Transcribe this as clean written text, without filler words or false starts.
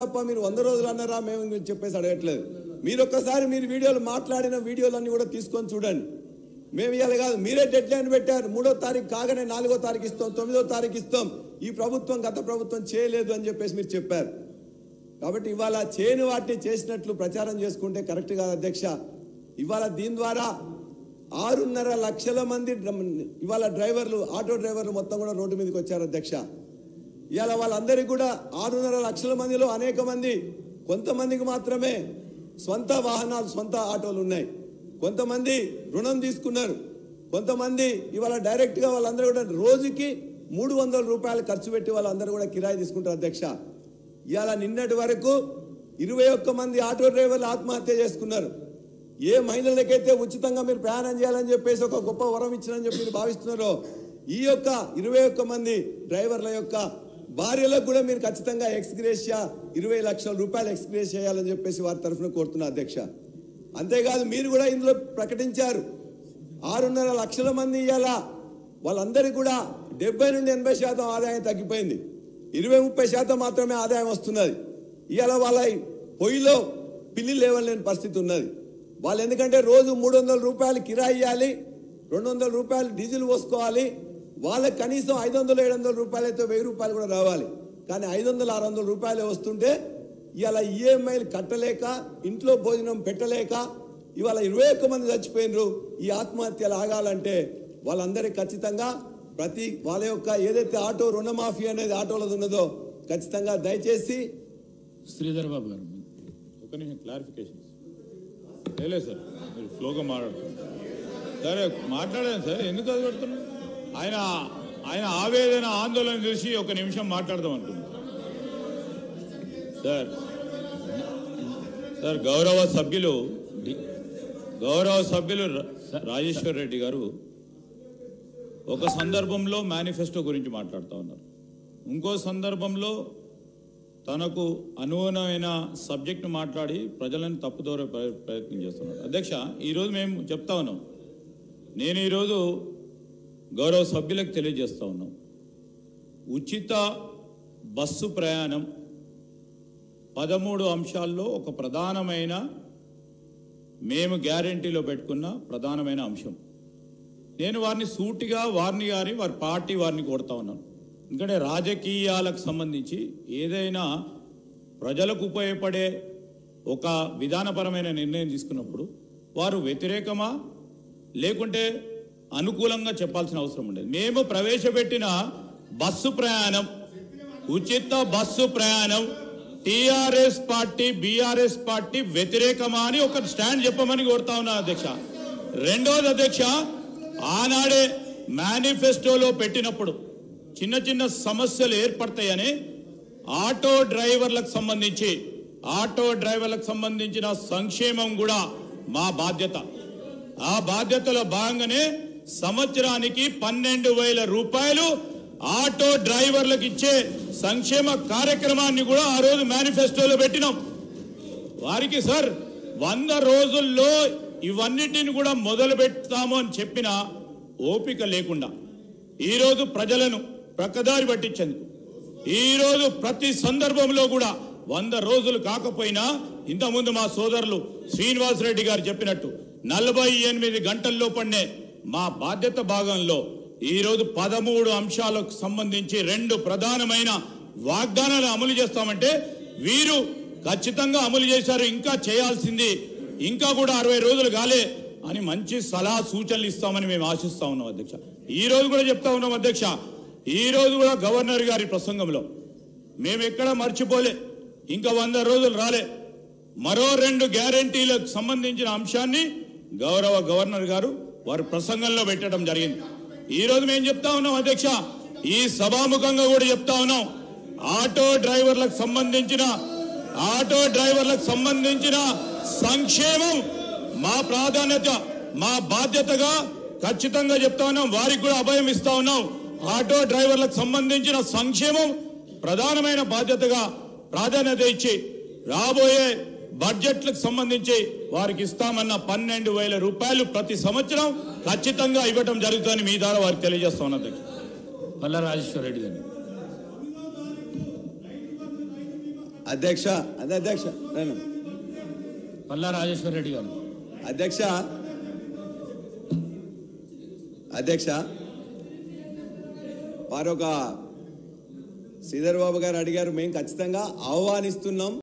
తప్ప మీరు 100 రోజులు అన్నారా మేము చెప్పేసి అడగట్లేదు. మీరు ఒక్కసారి మీరు వీడియోలు మాట్లాడిన వీడియోలన్నీ కూడా తీసుకొని చూడండి. మేము ఇవాళ కాదు, మీరే డెడ్ లైన్ పెట్టారు. 3వ తారీఖు కాగానే 4వ తారీఖు ఇస్తాం, 9వ తారీఖు ఇస్తాం. ఈ ప్రభుత్వం గత ప్రభుత్వం చేయలేదు అని చెప్పేసి మీరు చెప్పారు. కాబట్టి ఇవాళ చేయని వాటిని చేసినట్లు ప్రచారం చేసుకుంటే కరెక్ట్ కాదు అధ్యక్ష. ఇవాళ దీని ద్వారా 6.5 లక్షల మంది ఇవాళ డ్రైవర్లు, ఆటో డ్రైవర్లు మొత్తం కూడా రోడ్డు మీదకి వచ్చారు అధ్యక్ష. ఇవాళ వాళ్ళందరికీ కూడా 6.5 లక్షల మందిలో అనేక మంది, కొంతమందికి మాత్రమే సొంత వాహనాలు, సొంత ఆటోలు ఉన్నాయి. కొంతమంది రుణం తీసుకున్నారు. కొంతమంది ఇవాళ డైరెక్ట్గా వాళ్ళందరూ కూడా రోజుకి 300 రూపాయలు ఖర్చు పెట్టి వాళ్ళందరూ కూడా కిరాయి తీసుకుంటారు అధ్యక్ష. ఇవాళ నిన్నటి వరకు 21 మంది ఆటో డ్రైవర్లు ఆత్మహత్య చేసుకున్నారు. ఏ మహిళలకైతే ఉచితంగా మీరు ప్రయాణం చేయాలని చెప్పేసి ఒక గొప్ప వరం ఇచ్చారని చెప్పి మీరు భావిస్తున్నారో, ఈ యొక్క 21 మంది డ్రైవర్ల యొక్క భార్యలకు కూడా మీరు ఖచ్చితంగా ఎక్స్గ్రేషియా 20 లక్షల రూపాయలు ఎక్స్గ్రేషియా చేయాలని చెప్పేసి వారి తరఫున కోరుతున్నా అధ్యక్ష. అంతేకాదు మీరు కూడా ఇందులో ప్రకటించారు 6.5 లక్షల మంది ఇవాళ వాళ్ళందరికీ కూడా 70 నుండి 80% ఆదాయం తగ్గిపోయింది. 20-30% మాత్రమే ఆదాయం వస్తున్నది. ఇవాళ వాళ్ళ పొయ్యిలో పిల్లి లేవలేని పరిస్థితి ఉన్నది. వాళ్ళు ఎందుకంటే రోజు 300 రూపాయలు కిరాయి ఇవ్వాలి, 200 రూపాయలు డీజిల్ పోసుకోవాలి. వాళ్ళకి కనీసం 500-700 రూపాయలు అయితే 1000 రూపాయలు కూడా రావాలి. కానీ 500-600 రూపాయలే వస్తుంటే ఇవాళ ఈఎంఐలు కట్టలేక, ఇంట్లో భోజనం పెట్టలేక ఇవాళ 21 మంది చచ్చిపోయినరు. ఈ ఆత్మహత్యలు ఆగాలంటే వాళ్ళందరికీ ఖచ్చితంగా వాళ్ళ యొక్క ఏదైతే ఆటో రుణమాఫీ అనేది ఆటోలది ఉన్నదో ఖచ్చితంగా దయచేసి శ్రీధర్ బాబు గారు ఒక నిమిషం క్లారిఫికేషన్ లేదు సార్, మీరు ఫ్లోగా మాట్లాడుతున్నారు. సరే మాట్లాడాను సార్, ఎందుకు అది పెడుతున్నారు? ఆయన ఆవేదన ఆందోళన చూసి ఒక నిమిషం మాట్లాడదాం అనుకున్నాను సార్. సార్ గౌరవ సభ్యులు రాజేశ్వర్ రెడ్డి గారు ఒక సందర్భంలో మేనిఫెస్టో గురించి మాట్లాడుతూ ఉన్నారు, ఇంకో సందర్భంలో తనకు అనుగుణమైన సబ్జెక్టు మాట్లాడి ప్రజలను తప్పుదోరే ప్రయత్నం చేస్తున్నారు. అధ్యక్ష, ఈరోజు మేము చెప్తా ఉన్నాం, నేను ఈరోజు గౌరవ సభ్యులకు తెలియజేస్తా ఉన్నాం, ఉచిత బస్సు ప్రయాణం 13 అంశాల్లో ఒక ప్రధానమైన, మేము గ్యారంటీలో పెట్టుకున్న ప్రధానమైన అంశం. నేను వారిని సూటిగా వారిని వారి పార్టీ వారిని కోరుతా ఉన్నాను. ఎందుకంటే రాజకీయాలకు సంబంధించి ఏదైనా ప్రజలకు ఉపయోగపడే ఒక విధానపరమైన నిర్ణయం తీసుకున్నప్పుడు వారు వ్యతిరేకమా లేకుంటే అనుకూలంగా చెప్పాల్సిన అవసరం ఉండేది. మేము ప్రవేశపెట్టిన బస్సు ప్రయాణం, ఉచిత బస్సు ప్రయాణం టీఆర్ఎస్ పార్టీ, బీఆర్ఎస్ పార్టీ వ్యతిరేకమా అని ఒక స్టాండ్ చెప్పమని కోరుతా ఉన్నా అధ్యక్ష. రెండోది అధ్యక్ష, ఆనాడే మేనిఫెస్టోలో పెట్టినప్పుడు చిన్న చిన్న సమస్యలు ఏర్పడతాయని ఆటో డ్రైవర్లకు సంబంధించిన సంక్షేమం కూడా మా బాధ్యత. ఆ బాధ్యతలో భాగంగానే సంవత్సరానికి 12,000 రూపాయలు ఆటో డ్రైవర్లకు ఇచ్చే సంక్షేమ కార్యక్రమాన్ని కూడా ఆ రోజు మేనిఫెస్టోలో పెట్టినాం. వారికి సార్ 100 రోజుల్లో ఇవన్నిటిని కూడా మొదలు పెడతాము అని చెప్పిన ఓపిక లేకుండా ఈరోజు ప్రజలను ప్రక్కదారి పట్టించేందుకు ఈరోజు ప్రతి సందర్భంలో కూడా 100 రోజులు కాకపోయినా ఇంతకుముందు మా సోదరులు శ్రీనివాసరెడ్డి గారు చెప్పినట్టు 48 గంటల్లో పడినే మా బాధ్యత భాగంలో ఈరోజు 13 అంశాలకు సంబంధించి 2 ప్రధానమైన వాగ్దానాలు అమలు చేస్తామంటే వీరు ఖచ్చితంగా అమలు చేశారు. ఇంకా చేయాల్సింది ఇంకా కూడా 60 రోజులు కాలే అని మంచి సలహా సూచనలు ఇస్తామని మేము ఆశిస్తా ఉన్నాం అధ్యక్ష. ఈ రోజు కూడా చెప్తా ఉన్నాం అధ్యక్ష, ఈ రోజు కూడా గవర్నర్ గారి ప్రసంగంలో మేము ఎక్కడ మర్చిపోలే, ఇంకా 100 రోజులు రాలే, మరో 2 గ్యారంటీలకు సంబంధించిన అంశాన్ని గౌరవ గవర్నర్ గారు వారి ప్రసంగంలో పెట్టడం జరిగింది. ఈ రోజు మేము చెప్తా ఉన్నాం అధ్యక్ష, ఈ సభాముఖంగా కూడా చెప్తా ఉన్నాం, ఆటో డ్రైవర్లకు సంబంధించిన సంక్షేమం మా ప్రాధాన్యత, మా బాధ్యతగా ఖచ్చితంగా చెప్తా ఉన్నాం. వారికి కూడా అభయం ఇస్తా ఉన్నాం. ఆటో డ్రైవర్లకు సంబంధించిన సంక్షేమం ప్రధానమైన బాధ్యతగా ప్రాధాన్యత ఇచ్చి రాబోయే బడ్జెట్లకు సంబంధించి వారికి ఇస్తామన్న 12,000 రూపాయలు ప్రతి సంవత్సరం ఖచ్చితంగా ఇవ్వటం జరుగుతుందని మీ ద్వారా వారికి తెలియజేస్తా ఉన్నది. పల్లా రాజేశ్వర రెడ్డి గారు అధ్యక్ష నేను పల్లా రాజేశ్వర రెడ్డి గారు. అధ్యక్ష వారు ఒక శ్రీధర్ బాబు గారు అడిగారు, మేము ఖచ్చితంగా ఆహ్వానిస్తున్నాం.